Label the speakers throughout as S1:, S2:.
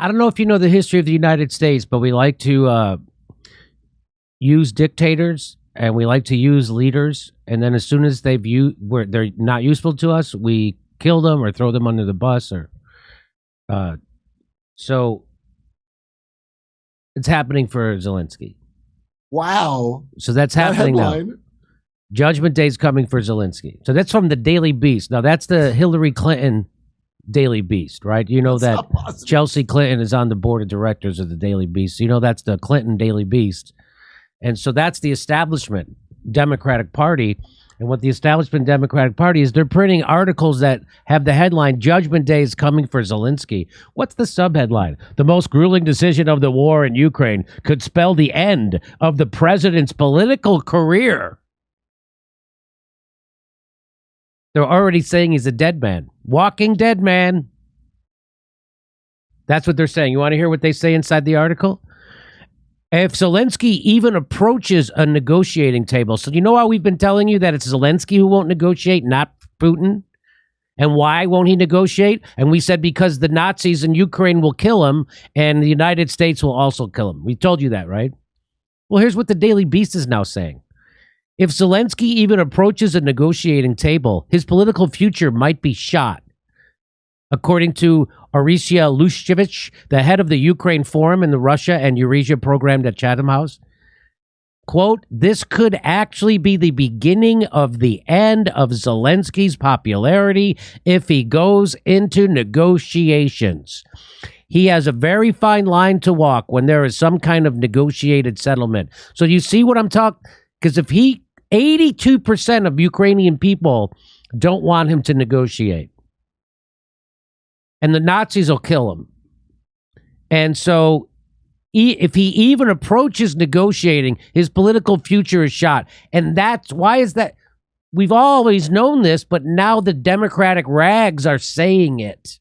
S1: I don't know if you know the history of the United States, but we like to use dictators and we like to use leaders. And then as soon as they're not useful to us, we kill them or throw them under the bus. Or so it's happening for Zelensky.
S2: Wow.
S1: So that's happening now. Judgment Day is coming for Zelensky. So that's from the Daily Beast. Now that's the Hillary Clinton Daily Beast, right? You know that Chelsea Clinton is on the board of directors of the Daily Beast. So you know that's the Clinton Daily Beast. And so that's the establishment Democratic Party. And what the establishment Democratic Party is, they're printing articles that have the headline, Judgment Day is coming for Zelensky. What's the subheadline? The most grueling decision of the war in Ukraine could spell the end of the president's political career. They're already saying he's a dead man. Walking dead man. That's what they're saying. You want to hear what they say inside the article? If Zelensky even approaches a negotiating table, so you know how we've been telling you that it's Zelensky who won't negotiate, not Putin? And why won't he negotiate? And we said because the Nazis in Ukraine will kill him and the United States will also kill him. We told you that, right? Well, here's what the Daily Beast is now saying. If Zelensky even approaches a negotiating table, his political future might be shot. According to Orysia Lushevich, the head of the Ukraine Forum in the Russia and Eurasia program at Chatham House, quote, this could actually be the beginning of the end of Zelensky's popularity if he goes into negotiations. He has a very fine line to walk when there is some kind of negotiated settlement. So you see what I'm talking? Because if 82% of Ukrainian people don't want him to negotiate. And the Nazis will kill him. And so if he even approaches negotiating, his political future is shot. And why is that? We've always known this, but now the Democratic rags are saying it.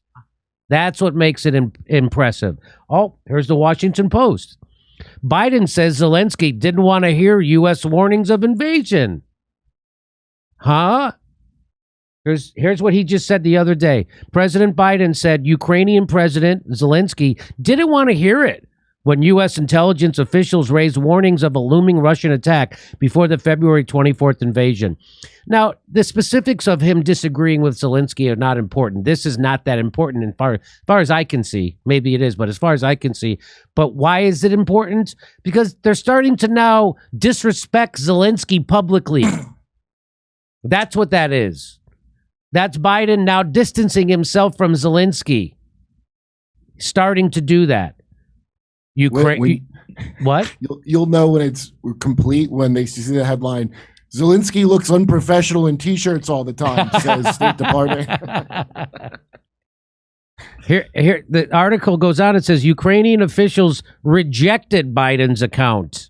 S1: That's what makes it impressive. Oh, here's the Washington Post. Biden says Zelensky didn't want to hear U.S. warnings of invasion. Huh? Here's what he just said the other day. President Biden said Ukrainian President Zelensky didn't want to hear it when U.S. intelligence officials raised warnings of a looming Russian attack before the February 24th invasion. Now, the specifics of him disagreeing with Zelensky are not important. This is not that important as far as I can see. Maybe it is, but as far as I can see. But why is it important? Because they're starting to now disrespect Zelensky publicly. That's what that is. That's Biden now distancing himself from Zelensky. Starting to do that. Ukraine. What?
S2: You'll know when it's complete when they see the headline. Zelensky looks unprofessional in T-shirts all the time, says State Department.
S1: Here, the article goes on. It says Ukrainian officials rejected Biden's account.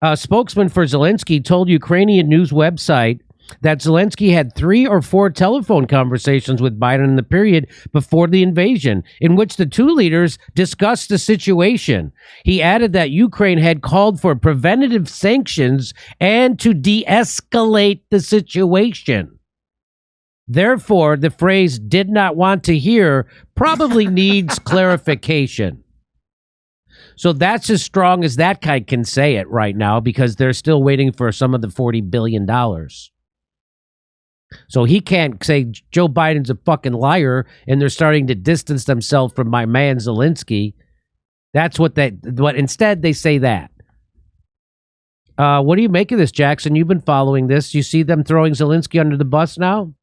S1: A spokesman for Zelensky told Ukrainian news website that Zelensky had 3 or 4 telephone conversations with Biden in the period before the invasion, in which the two leaders discussed the situation. He added that Ukraine had called for preventative sanctions and to de-escalate the situation. Therefore, the phrase "did not want to hear" probably needs clarification. So that's as strong as that guy can say it right now, because they're still waiting for some of the $40 billion. So he can't say Joe Biden's a fucking liar and they're starting to distance themselves from my man Zelensky. That's what instead they say that. What do you make of this, Jackson? You've been following this. You see them throwing Zelensky under the bus now?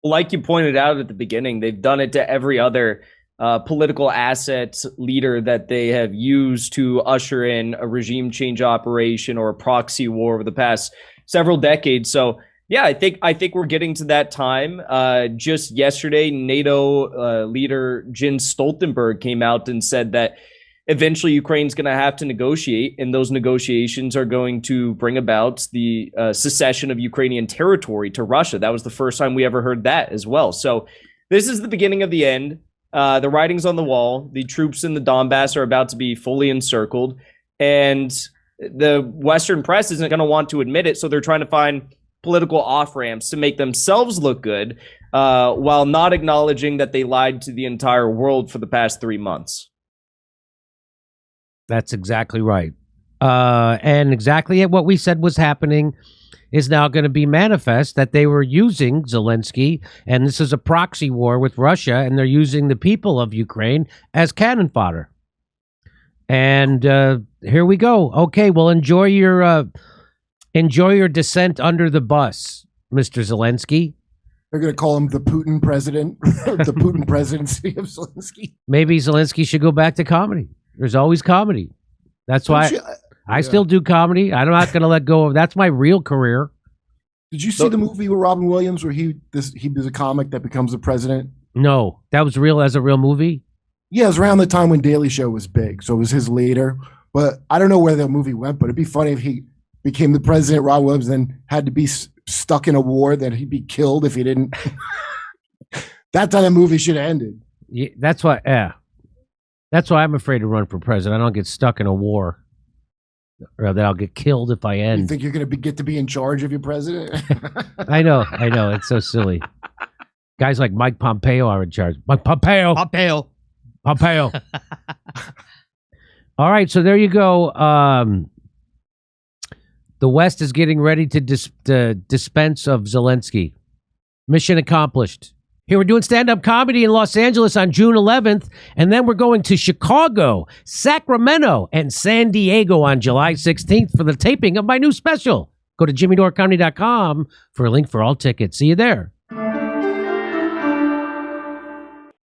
S3: Like you pointed out at the beginning, they've done it to every other political asset leader that they have used to usher in a regime change operation or a proxy war over the past several decades. So yeah, I think we're getting to that time. Just yesterday, NATO leader Jens Stoltenberg came out and said that eventually Ukraine's going to have to negotiate, and those negotiations are going to bring about the secession of Ukrainian territory to Russia. That was the first time we ever heard that as well. So this is the beginning of the end. The writing's on the wall. The troops in the Donbass are about to be fully encircled, and the Western press isn't going to want to admit it, so they're trying to find political off-ramps to make themselves look good, while not acknowledging that they lied to the entire world for the past 3 months.
S1: That's exactly right. And exactly what we said was happening is now going to be manifest, that they were using Zelensky, and this is a proxy war with Russia, and they're using the people of Ukraine as cannon fodder. And here we go. Okay, well, enjoy your descent under the bus, Mr. Zelensky.
S2: They're going to call him the Putin president, the Putin presidency of Zelensky.
S1: Maybe Zelensky should go back to comedy. There's always comedy. That's why I still do comedy. I'm not going to let go of. That's my real career.
S2: Did you see the movie with Robin Williams where he was a comic that becomes a president?
S1: No, that was real as a real movie.
S2: Yeah, it was around the time when Daily Show was big, so it was his later. But I don't know where that movie went. But it'd be funny if he became the president, Robin Williams, then had to be stuck in a war that he'd be killed if he didn't. That's how the movie should have ended.
S1: Yeah, that's why. Yeah. That's why I'm afraid to run for president. I don't get stuck in a war, or that I'll get killed if I end.
S2: You think you're going to get to be in charge of your president?
S1: I know. It's so silly. Guys like Mike Pompeo are in charge. Mike Pompeo. All right, so there you go. The West is getting ready to dispense of Zelensky. Mission accomplished. Here we're doing stand-up comedy in Los Angeles on June 11th, and then we're going to Chicago, Sacramento, and San Diego on July 16th for the taping of my new special. Go to jimmydorecomedy.com for a link for all tickets. See you there.